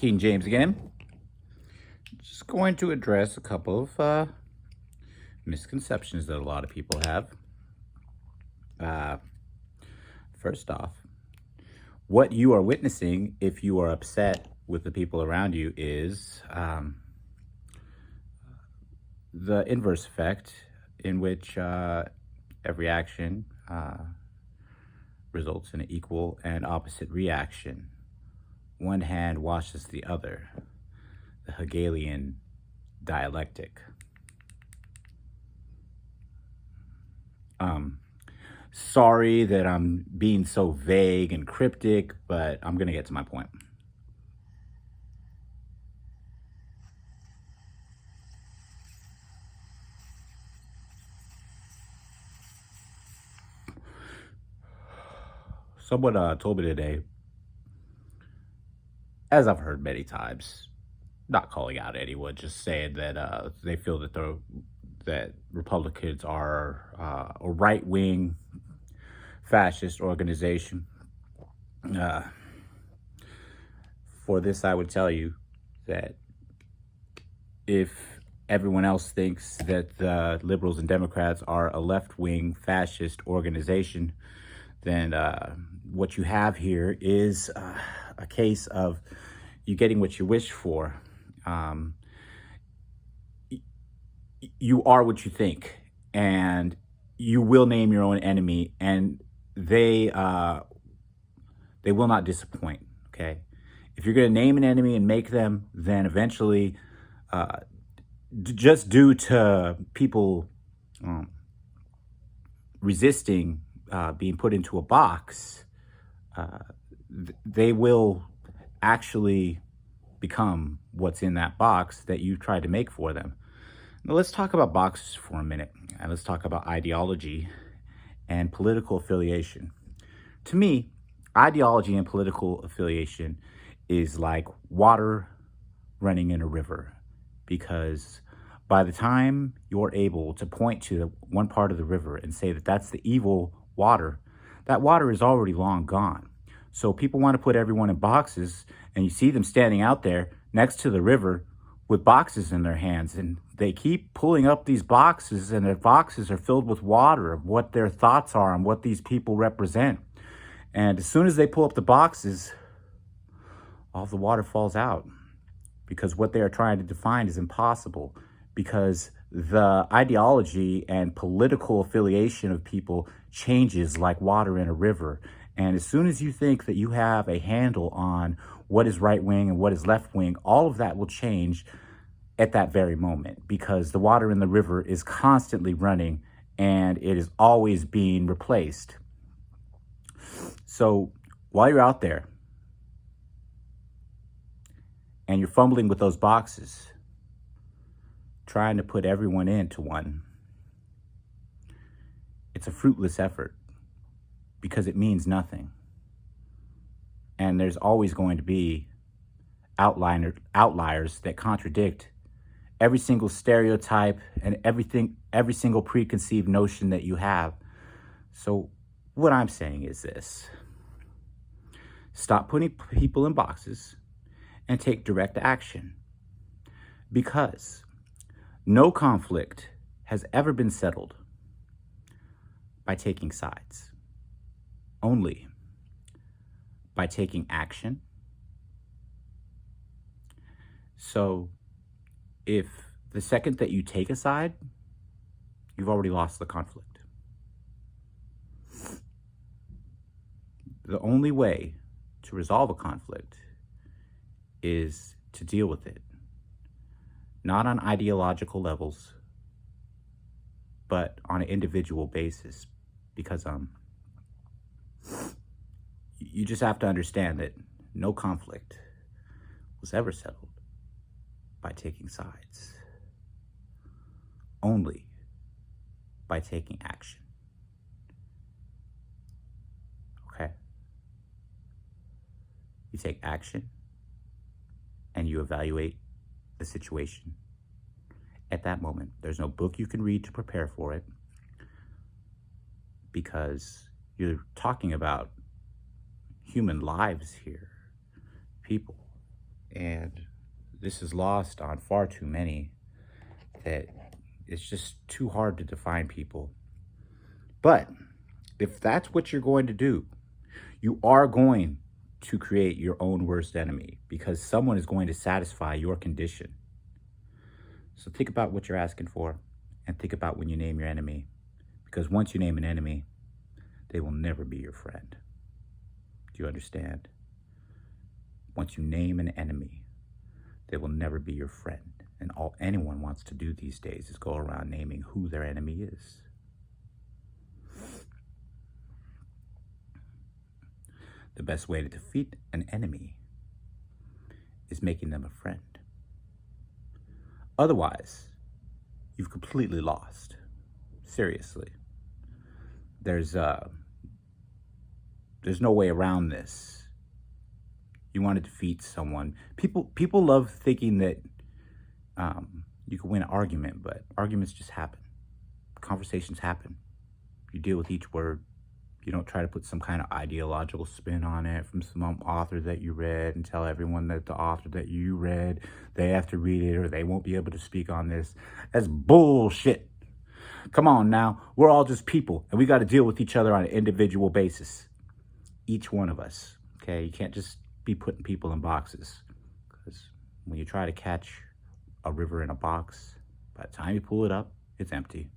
King James again. Just going to address a couple of misconceptions that a lot of people have. Uh, First off, what you are witnessing if you are upset with the people around you is the inverse effect, in which every action results in an equal and opposite reaction. One hand washes the other, the Hegelian dialectic. Sorry that I'm being so vague and cryptic, but I'm going to get to my point. Someone told me today, as I've heard many times, not calling out anyone, just saying that they feel that Republicans are a right-wing fascist organization. For this, I would tell you that if everyone else thinks that the liberals and Democrats are a left-wing fascist organization, then what you have here is a case of you getting what you wish for. You are what you think, and you will name your own enemy, and they will not disappoint. Okay, if you're going to name an enemy and make them, then eventually, just due to people resisting being put into a box, they will actually become what's in that box that you tried to make for them. Now, let's talk about boxes for a minute, and let's talk about ideology and political affiliation. To me, ideology and political affiliation is like water running in a river, because by the time you're able to point to one part of the river and say that that's the evil water, that water is already long gone. So people want to put everyone in boxes, and you see them standing out there next to the river with boxes in their hands, and they keep pulling up these boxes, and their boxes are filled with water of what their thoughts are and what these people represent. And as soon as they pull up the boxes, all the water falls out, because what they are trying to define is impossible, because the ideology and political affiliation of people changes like water in a river. And as soon as you think that you have a handle on what is right wing and what is left wing, all of that will change at that very moment, because the water in the river is constantly running and it is always being replaced. So while you're out there and you're fumbling with those boxes, trying to put everyone into one, it's a fruitless effort, because it means nothing. And there's always going to be outliers that contradict every single stereotype and every single preconceived notion that you have. So what I'm saying is this: stop putting people in boxes and take direct action, because no conflict has ever been settled by taking sides, only by taking action. So if the second that you take a side, you've already lost the conflict. The only way to resolve a conflict is to deal with it, not on ideological levels, but on an individual basis, because you just have to understand that no conflict was ever settled by taking sides, only by taking action. Okay? You take action and you evaluate the situation at that moment. There's no book you can read to prepare for it, because you're talking about human lives here, people. And this is lost on far too many, that it's just too hard to define people. But if that's what you're going to do, you are going to create your own worst enemy, because someone is going to satisfy your condition. So think about what you're asking for, and think about when you name your enemy. Because once you name an enemy, they will never be your friend. Do you understand? Once you name an enemy, they will never be your friend. And all anyone wants to do these days is go around naming who their enemy is. The best way to defeat an enemy is making them a friend. Otherwise, you've completely lost. Seriously. There's no way around this. You want to defeat someone. People love thinking that you can win an argument, but arguments just happen. Conversations happen. You deal with each word. You don't try to put some kind of ideological spin on it from some author that you read and tell everyone that the author that you read, they have to read it or they won't be able to speak on this. That's bullshit. Come on now. We're all just people, and we got to deal with each other on an individual basis. Each one of us. Okay? You can't just be putting people in boxes, because when you try to catch a river in a box, by the time you pull it up, it's empty.